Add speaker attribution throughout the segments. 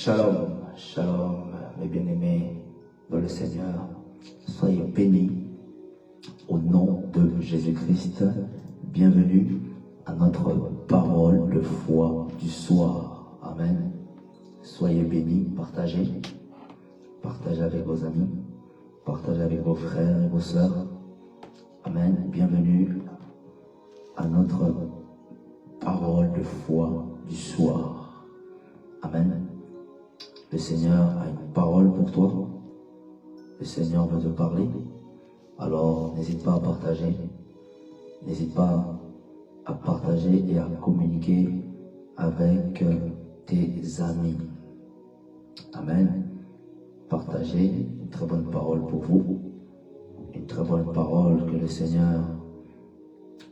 Speaker 1: Shalom, shalom, mes bien-aimés dans le Seigneur. Soyez bénis au nom de Jésus-Christ. Bienvenue à notre parole de foi du soir. Amen. Soyez bénis, partagez. Partagez avec vos amis. Partagez avec vos frères et vos sœurs. Amen. Bienvenue à notre parole de foi du soir. Amen. Le Seigneur a une parole pour toi. Le Seigneur veut te parler. Alors, n'hésite pas à partager. N'hésite pas à partager et à communiquer avec tes amis. Amen. Partagez une très bonne parole pour vous. Une très bonne parole que le Seigneur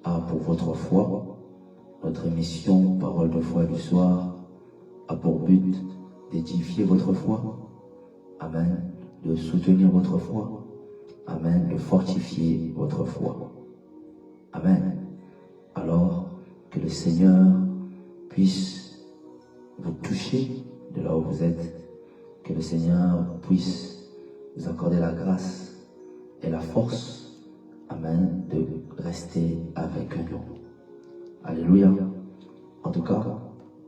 Speaker 1: a pour votre foi. Notre émission Parole de foi du soir a pour but d'édifier votre foi. Amen. De soutenir votre foi. Amen. De fortifier votre foi. Amen. Alors, que le Seigneur puisse vous toucher de là où vous êtes. Que le Seigneur puisse vous accorder la grâce et la force. Amen. De rester avec nous. Alléluia. En tout cas,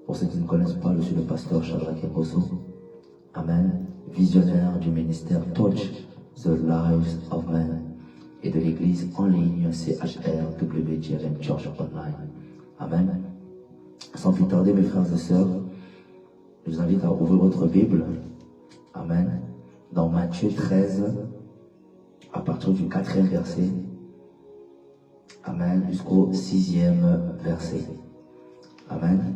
Speaker 1: pour ceux qui ne connaissent pas, je suis le pasteur Shadrach Ekoso. Amen. Visionnaire du ministère Touch the Lives of Men et de l'église en ligne CHRWJM Church Online. Amen. Sans plus tarder, mes frères et sœurs, je vous invite à ouvrir votre Bible. Amen. Dans Matthieu 13, à partir du 4e verset. Amen. Jusqu'au 6e verset. Amen.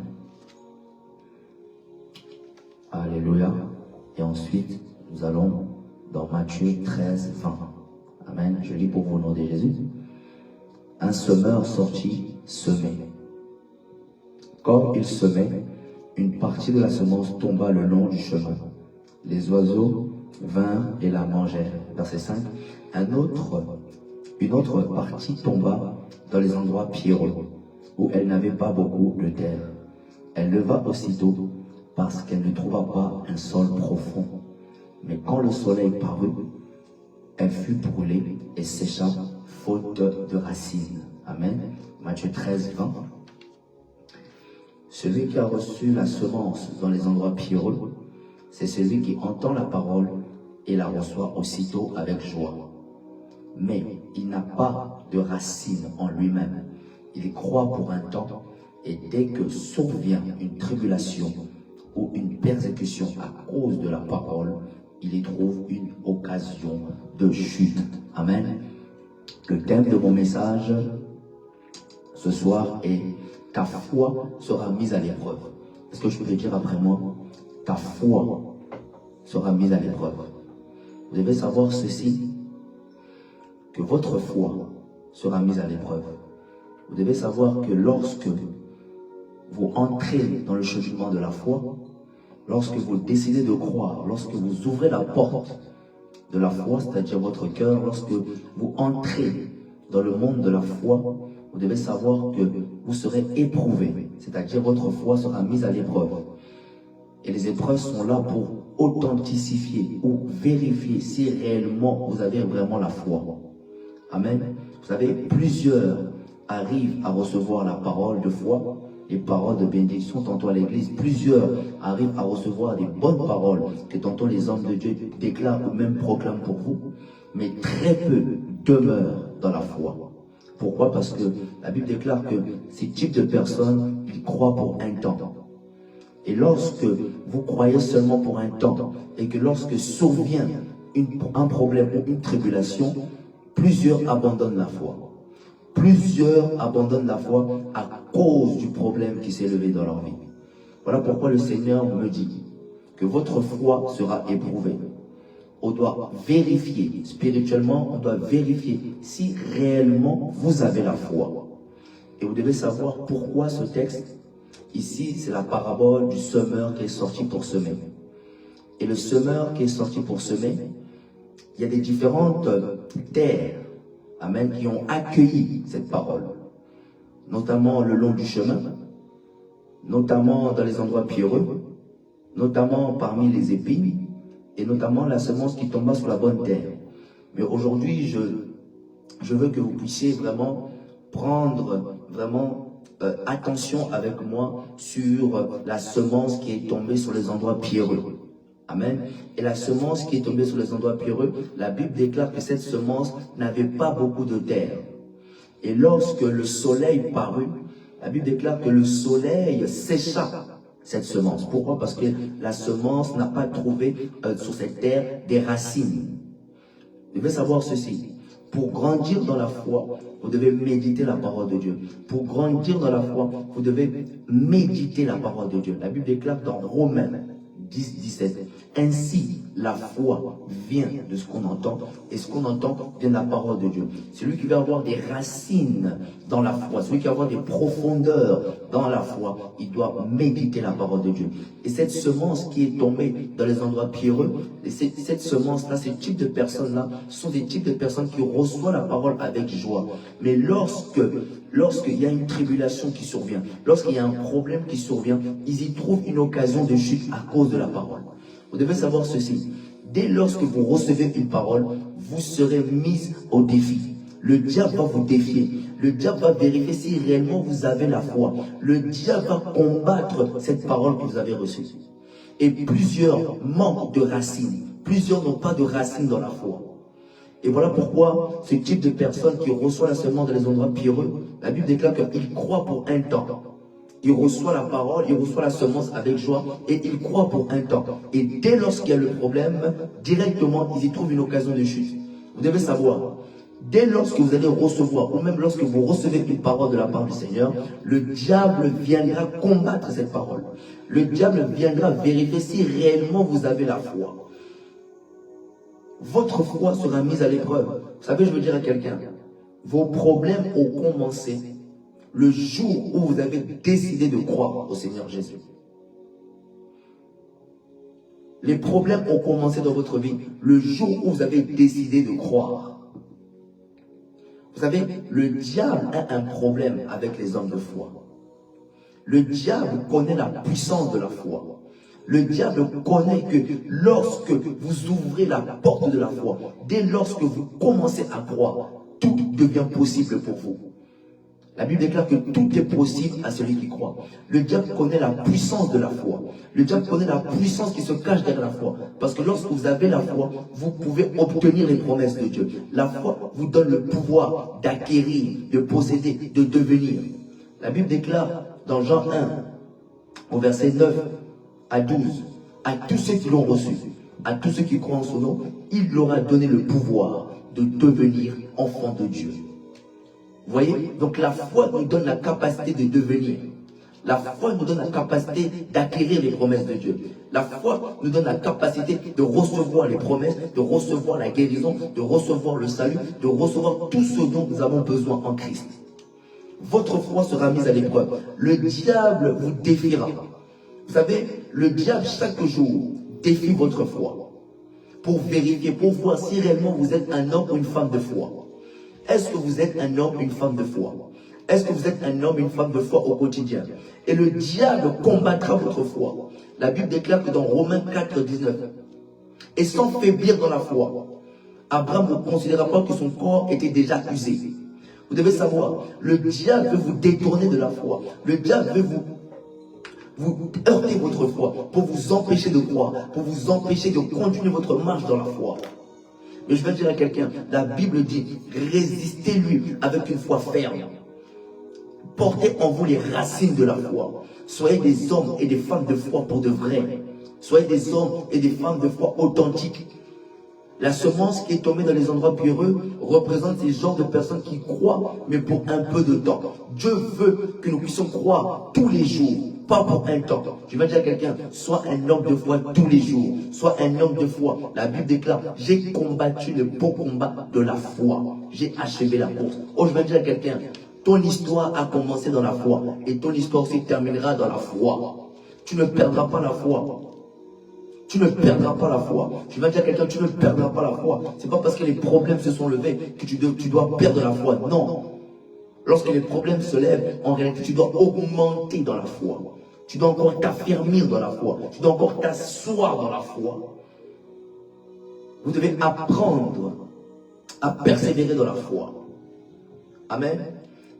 Speaker 1: Alléluia. Et ensuite, nous allons dans Matthieu 13, 20. Amen. Je lis pour vous au nom de Jésus. Un semeur sortit semer. Comme il semait, une partie de la semence tomba le long du chemin. Les oiseaux vinrent et la mangèrent. Verset 5. Une autre partie tomba dans les endroits pierreux, où elle n'avait pas beaucoup de terre. Elle leva aussitôt, parce qu'elle ne trouva pas un sol profond. Mais quand le soleil parut, elle fut brûlée et sécha, faute de racines. Amen. Matthieu 13, 20. Celui qui a reçu la semence dans les endroits pierreux, c'est celui qui entend la parole et la reçoit aussitôt avec joie. Mais il n'a pas de racines en lui-même. Il y croit pour un temps, et dès que survient une tribulation ou une persécution à cause de la parole, il y trouve une occasion de chute. Amen. Le thème de mon message ce soir est « Ta foi sera mise à l'épreuve ». Est-ce que je peux dire après moi « Ta foi sera mise à l'épreuve ». Vous devez savoir ceci, que votre foi sera mise à l'épreuve. Vous devez savoir que lorsque vous entrez dans le cheminement de la foi, lorsque vous décidez de croire, lorsque vous ouvrez la porte de la foi, c'est-à-dire votre cœur, lorsque vous entrez dans le monde de la foi, vous devez savoir que vous serez éprouvé, c'est-à-dire votre foi sera mise à l'épreuve. Et les épreuves sont là pour authentifier ou vérifier si réellement vous avez vraiment la foi. Amen. Vous savez, plusieurs arrivent à recevoir la parole de foi, les paroles de bénédiction, tantôt à l'église. Plusieurs arrivent à recevoir des bonnes paroles que tantôt les hommes de Dieu déclarent ou même proclament pour vous. Mais très peu demeurent dans la foi. Pourquoi? Parce que la Bible déclare que ces types de personnes, ils croient pour un temps. Et lorsque vous croyez seulement pour un temps, et que lorsque survient un problème ou une tribulation, plusieurs abandonnent la foi. Plusieurs abandonnent la foi à cause du problème qui s'est levé dans leur vie. Voilà pourquoi le Seigneur me dit que votre foi sera éprouvée. On doit vérifier, spirituellement, on doit vérifier si réellement vous avez la foi. Et vous devez savoir pourquoi ce texte, ici, c'est la parabole du semeur qui est sorti pour semer. Et le semeur qui est sorti pour semer, il y a des différentes terres, amen, qui ont accueilli cette parole. Notamment le long du chemin, notamment dans les endroits pierreux, notamment parmi les épines, et notamment la semence qui tomba sur la bonne terre. Mais aujourd'hui, je veux que vous puissiez vraiment prendre attention avec moi sur la semence qui est tombée sur les endroits pierreux. Amen. Et la semence qui est tombée sur les endroits pierreux, la Bible déclare que cette semence n'avait pas beaucoup de terre. Et lorsque le soleil parut, la Bible déclare que le soleil sécha cette semence. Pourquoi? Parce que la semence n'a pas trouvé sur cette terre des racines. Vous devez savoir ceci. Pour grandir dans la foi, vous devez méditer la parole de Dieu. Pour grandir dans la foi, vous devez méditer la parole de Dieu. La Bible déclare dans Romains 10, 17. Ainsi, la foi vient de ce qu'on entend, et ce qu'on entend vient de la parole de Dieu. Celui qui va avoir des racines dans la foi, celui qui va avoir des profondeurs dans la foi, il doit méditer la parole de Dieu. Et cette semence qui est tombée dans les endroits pierreux, cette semence-là, ces types de personnes-là, sont des types de personnes qui reçoivent la parole avec joie. Mais lorsqu'il y a une tribulation qui survient, lorsqu'il y a un problème qui survient, ils y trouvent une occasion de chute à cause de la parole. Vous devez savoir ceci. Dès lorsque vous recevez une parole, vous serez mis au défi. Le diable va vous défier. Le diable va vérifier si réellement vous avez la foi. Le diable va combattre cette parole que vous avez reçue. Et plusieurs manquent de racines. Plusieurs n'ont pas de racines dans la foi. Et voilà pourquoi ce type de personne qui reçoit la semence dans les endroits pierreux, la Bible déclare qu'il croit pour un temps. Il reçoit la parole, il reçoit la semence avec joie et il croit pour un temps. Et dès lorsqu'il y a le problème, directement, ils y trouvent une occasion de chute. Vous devez savoir, dès lorsque vous allez recevoir, ou même lorsque vous recevez une parole de la part du Seigneur, le diable viendra combattre cette parole. Le diable viendra vérifier si réellement vous avez la foi. Votre foi sera mise à l'épreuve. Vous savez, je veux dire à quelqu'un, vos problèmes ont commencé le jour où vous avez décidé de croire au Seigneur Jésus. Les problèmes ont commencé dans votre vie le jour où vous avez décidé de croire. Vous savez, le diable a un problème avec les hommes de foi. Le diable connaît la puissance de la foi. Le diable connaît que lorsque vous ouvrez la porte de la foi, dès lorsque vous commencez à croire, tout devient possible pour vous. La Bible déclare que tout est possible à celui qui croit. Le diable connaît la puissance de la foi. Le diable connaît la puissance qui se cache derrière la foi. Parce que lorsque vous avez la foi, vous pouvez obtenir les promesses de Dieu. La foi vous donne le pouvoir d'acquérir, de posséder, de devenir. La Bible déclare dans Jean 1, au verset 9 à 12, à tous ceux qui l'ont reçu, à tous ceux qui croient en son nom, il leur a donné le pouvoir de devenir enfants de Dieu. Vous voyez? Donc la foi nous donne la capacité de devenir. La foi nous donne la capacité d'acquérir les promesses de Dieu. La foi nous donne la capacité de recevoir les promesses, de recevoir la guérison, de recevoir le salut, de recevoir tout ce dont nous avons besoin en Christ. Votre foi sera mise à l'épreuve. Le diable vous défiera. Vous savez, le diable chaque jour défie votre foi pour vérifier, pour voir si réellement vous êtes un homme ou une femme de foi. Est-ce que vous êtes un homme ou une femme de foi? Est-ce que vous êtes un homme ou une femme de foi au quotidien? Et le diable combattra votre foi. La Bible déclare que dans Romains 4, 19, et sans faiblir dans la foi, Abraham ne considéra pas que son corps était déjà usé. Vous devez savoir, le diable veut vous détourner de la foi. Le diable veut vous heurter votre foi pour vous empêcher de croire, pour vous empêcher de continuer votre marche dans la foi. Mais je vais dire à quelqu'un, la Bible dit, résistez-lui avec une foi ferme. Portez en vous les racines de la foi. Soyez des hommes et des femmes de foi pour de vrai. Soyez des hommes et des femmes de foi authentiques. La semence qui est tombée dans les endroits pierreux représente ces genres de personnes qui croient, mais pour un peu de temps. Dieu veut que nous puissions croire tous les jours, pas pour un temps. Je vais dire à quelqu'un, sois un homme de foi tous les jours. Sois un homme de foi. La Bible déclare, j'ai combattu le beau combat de la foi. J'ai achevé la course. Oh, je vais dire à quelqu'un, ton histoire a commencé dans la foi et ton histoire se terminera dans la foi. Tu ne perdras pas la foi. Tu ne perdras pas la foi. Je vais dire à quelqu'un, tu ne perdras pas la foi. C'est pas parce que les problèmes se sont levés que tu dois perdre la foi. Non. Lorsque les problèmes se lèvent, en réalité, tu dois augmenter dans la foi. Tu dois encore t'affermir dans la foi. Tu dois encore t'asseoir dans la foi. Vous devez apprendre à persévérer dans la foi. Amen.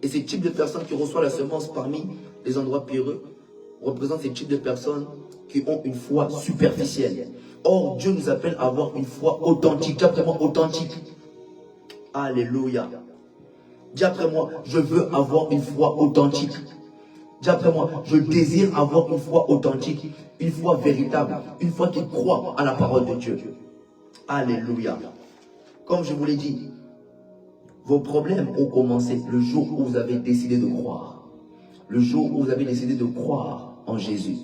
Speaker 1: Et ces types de personnes qui reçoivent la semence parmi les endroits pierreux représentent ces types de personnes qui ont une foi superficielle. Or, Dieu nous appelle à avoir une foi authentique. Dis après moi, authentique. Alléluia. Dis après moi, je veux avoir une foi authentique. Dis après moi, je désire avoir une foi authentique, une foi véritable, une foi qui croit à la parole de Dieu. Alléluia. Comme je vous l'ai dit, vos problèmes ont commencé le jour où vous avez décidé de croire. Le jour où vous avez décidé de croire en Jésus.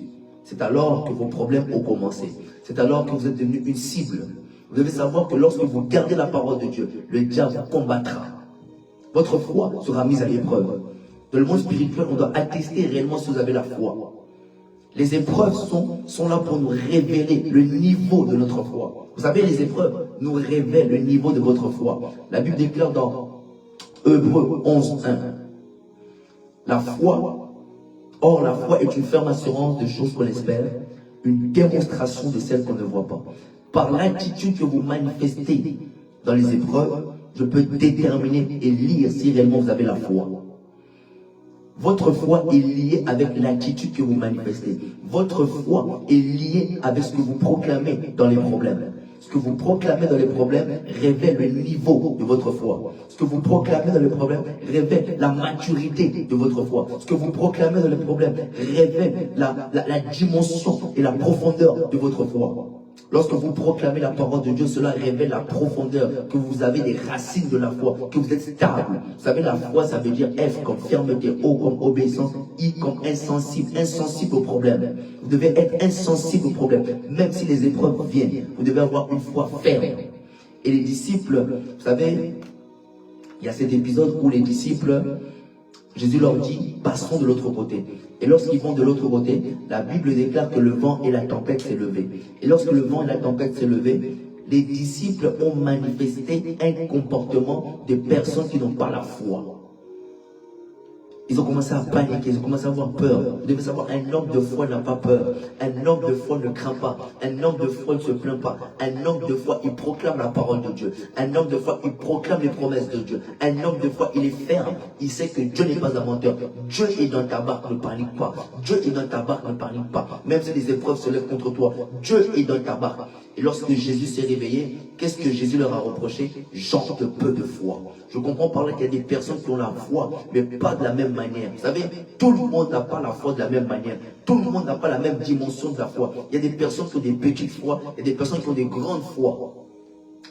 Speaker 1: C'est alors que vos problèmes ont commencé. C'est alors que vous êtes devenu une cible. Vous devez savoir que lorsque vous gardez la parole de Dieu, le diable vous combattra. Votre foi sera mise à l'épreuve. Dans le monde spirituel, on doit attester réellement si vous avez la foi. Les épreuves sont là pour nous révéler le niveau de notre foi. Vous savez, les épreuves nous révèlent le niveau de votre foi. La Bible déclare dans Hébreux 11:1. La foi, or la foi est une ferme assurance de choses qu'on espère, une démonstration de celles qu'on ne voit pas. Par l'attitude que vous manifestez dans les épreuves, je peux déterminer et lire si réellement vous avez la foi. Votre foi est liée avec l'attitude que vous manifestez. Votre foi est liée avec ce que vous proclamez dans les problèmes. Ce que vous proclamez dans les problèmes révèle le niveau de votre foi. Ce que vous proclamez dans les problèmes révèle la maturité de votre foi. Ce que vous proclamez dans les problèmes révèle la dimension et la profondeur de votre foi. Lorsque vous proclamez la parole de Dieu, cela révèle la profondeur, que vous avez des racines de la foi, que vous êtes stable. Vous savez, la foi, ça veut dire F comme fermeté, O comme obéissance, I comme insensible, insensible aux problèmes. Vous devez être insensible aux problèmes, même si les épreuves viennent. Vous devez avoir une foi ferme. Et les disciples, vous savez, il y a cet épisode où les disciples, Jésus leur dit, passons de l'autre côté. Et lorsqu'ils vont de l'autre côté, la Bible déclare que le vent et la tempête s'est levé. Et lorsque le vent et la tempête s'est levé, les disciples ont manifesté un comportement de personnes qui n'ont pas la foi. Ils ont commencé à paniquer, ils ont commencé à avoir peur. Vous devez savoir, un homme de foi n'a pas peur. Un homme de foi ne craint pas. Un homme de foi ne se plaint pas. Un homme de foi, il proclame la parole de Dieu. Un homme de foi, il proclame les promesses de Dieu. Un homme de foi, il est ferme. Il sait que Dieu n'est pas un menteur. Dieu est dans ta barque, ne panique pas. Dieu est dans ta barque, ne panique pas. Même si les épreuves se lèvent contre toi, Dieu est dans ta barque. Et lorsque Jésus s'est réveillé, qu'est-ce que Jésus leur a reproché? Gens de peu de foi. Je comprends par là qu'il y a des personnes qui ont la foi, mais pas de la même manière. Vous savez, tout le monde n'a pas la foi de la même manière. Tout le monde n'a pas la même dimension de la foi. Il y a des personnes qui ont des petites foi, il y a des personnes qui ont des grandes foi.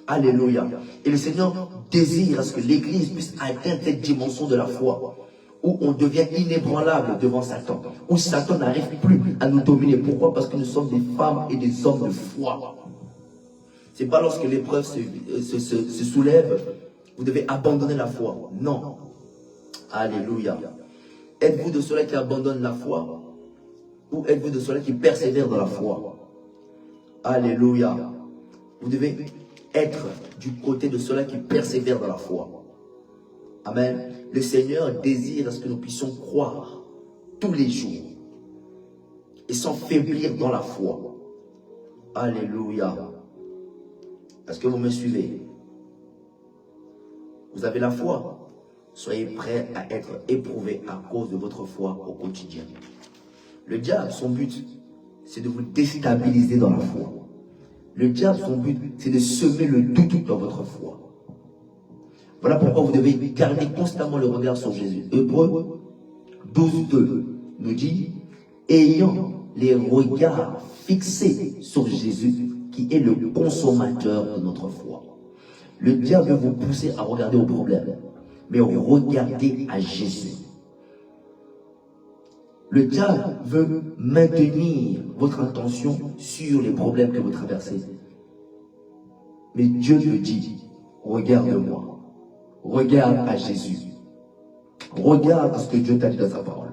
Speaker 1: Alléluia. Et le Seigneur désire à ce que l'Église puisse atteindre cette dimension de la foi, où on devient inébranlable devant Satan, où Satan n'arrive plus à nous dominer. Pourquoi? Parce que nous sommes des femmes et des hommes de foi. C'est pas lorsque l'épreuve se soulève, vous devez abandonner la foi. Non. Alléluia. Êtes-vous de ceux-là qui abandonnent la foi? Ou êtes-vous de ceux-là qui persévèrent dans la foi? Alléluia. Vous devez être du côté de ceux-là qui persévèrent dans la foi. Amen. Le Seigneur désire à ce que nous puissions croire tous les jours et sans faiblir dans la foi. Alléluia. Est-ce que vous me suivez? Vous avez la foi. Soyez prêts à être éprouvés à cause de votre foi au quotidien. Le diable, son but, c'est de vous déstabiliser dans la foi. Le diable, son but, c'est de semer le doute dans votre foi. Voilà pourquoi vous devez garder constamment le regard sur Jésus. Hébreux 12:2 nous dit, ayant les regards fixés sur Jésus, qui est le consommateur de notre foi. Le diable veut vous pousser à regarder au problème, mais regardez à Jésus. Le diable veut maintenir votre attention sur les problèmes que vous traversez. Mais Dieu te dit, regarde-moi, regarde à Jésus. Regarde ce que Dieu t'a dit dans sa parole.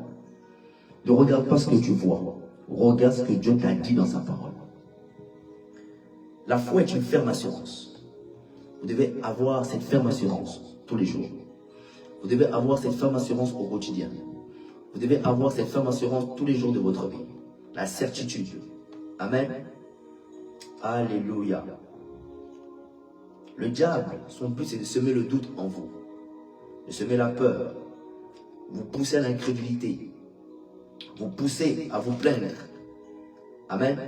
Speaker 1: Ne regarde pas ce que tu vois, regarde ce que Dieu t'a dit dans sa parole. La foi est une ferme assurance. Vous devez avoir cette ferme assurance tous les jours. Vous devez avoir cette ferme assurance au quotidien. Vous devez avoir cette ferme assurance tous les jours de votre vie. la certitude. Amen. Alléluia. Le diable, son but c'est de semer le doute en vous, de semer la peur, vous pousser à l'incrédulité, vous pousser à vous plaindre. Amen.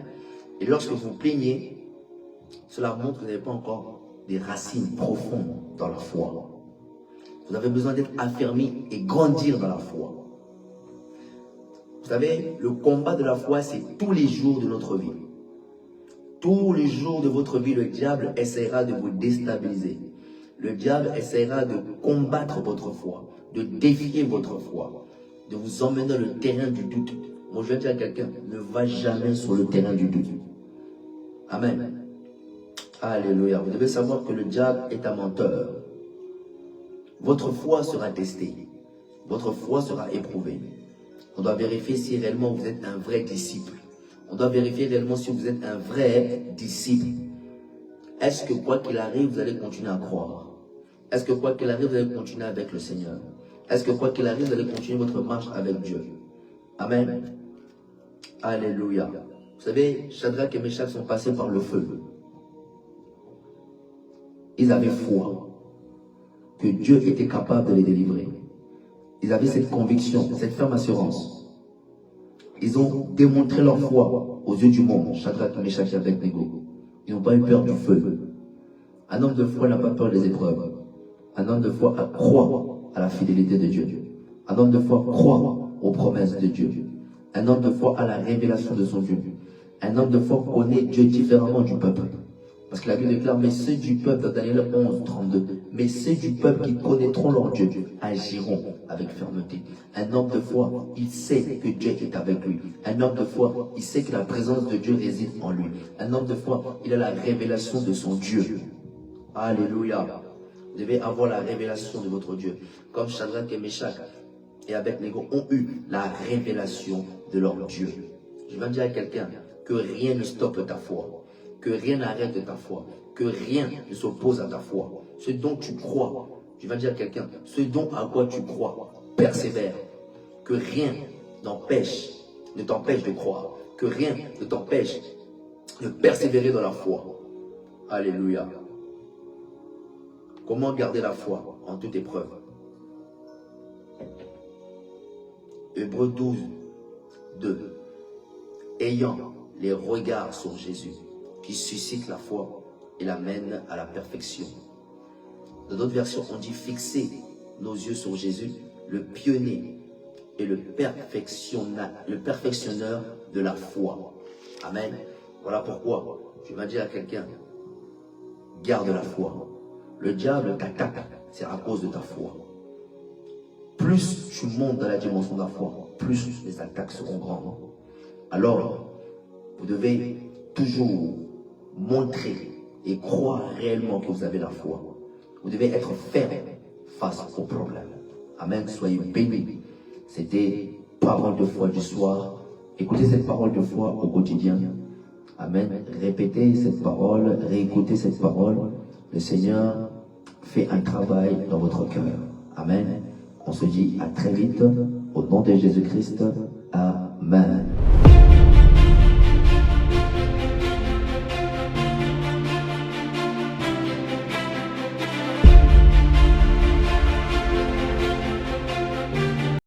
Speaker 1: Et lorsque vous plaignez, cela montre que vous n'avez pas encore des racines profondes dans la foi. Vous avez besoin d'être affermi et grandir dans la foi. Vous savez, le combat de la foi, c'est tous les jours de notre vie. Tous les jours de votre vie, le diable essaiera de vous déstabiliser. Le diable essaiera de combattre votre foi, de défier votre foi, de vous emmener dans le terrain du doute. Moi, je vais dire à quelqu'un, ne va jamais sur le terrain du doute. Amen. Alléluia. Vous devez savoir que le diable est un menteur. Votre foi sera testée. Votre foi sera éprouvée. On doit vérifier si réellement vous êtes un vrai disciple. On doit vérifier réellement si vous êtes un vrai disciple. Est-ce que quoi qu'il arrive, vous allez continuer à croire? Est-ce que quoi qu'il arrive, vous allez continuer avec le Seigneur? Est-ce que quoi qu'il arrive, vous allez continuer votre marche avec Dieu? Amen. Alléluia. Vous savez, Shadrach et Meshach sont passés par le feu. Ils avaient foi que Dieu était capable de les délivrer. Ils avaient cette conviction, cette ferme assurance. Ils ont démontré leur foi aux yeux du monde. Shadrach, Meshach et Abednego. Ils n'ont pas eu peur du feu. Un homme de foi n'a pas peur des épreuves. Un homme de foi croit à la fidélité de Dieu. Un homme de foi croit aux promesses de Dieu. Un homme de foi a la révélation de son Dieu. Un homme de foi connaît Dieu différemment du peuple. Parce que la Bible déclare, mais ceux du peuple, dans Daniel 11, 32, mais ceux du peuple qui connaîtront leur Dieu agiront avec fermeté. Un homme de foi, il sait que Dieu est avec lui. Un homme de foi, il sait que la présence de Dieu réside en lui. Un homme de foi, il a la révélation de son Dieu. Alléluia. Vous devez avoir la révélation de votre Dieu. Comme Shadrach et Meshach et Abednego ont eu la révélation de leur Dieu. Je vais dire à quelqu'un que rien ne stoppe ta foi. Que rien n'arrête ta foi, que rien ne s'oppose à ta foi. Ce dont tu crois, je vais dire à quelqu'un, ce dont à quoi tu crois, persévère. Que rien ne t'empêche de croire. Que rien ne t'empêche de persévérer dans la foi. Alléluia. Comment garder la foi en toute épreuve? Hébreux 12, 2. Ayant les regards sur Jésus, qui suscite la foi et l'amène à la perfection. Dans d'autres versions, on dit fixer nos yeux sur Jésus, le pionnier et le perfectionneur de la foi. Amen. Voilà pourquoi je vais dire à quelqu'un, garde la foi. Le diable t'attaque, c'est à cause de ta foi. Plus tu montes dans la dimension de la foi, plus les attaques seront grandes. Alors, vous devez toujours montrer et croire réellement que vous avez la foi. Vous devez être ferme face aux problèmes. Amen. Soyez bénis. C'était parole de foi du soir. Écoutez cette parole de foi au quotidien. Amen. Répétez cette parole, réécoutez cette parole. Le Seigneur fait un travail dans votre cœur. Amen. On se dit à très vite. Au nom de Jésus-Christ. Amen.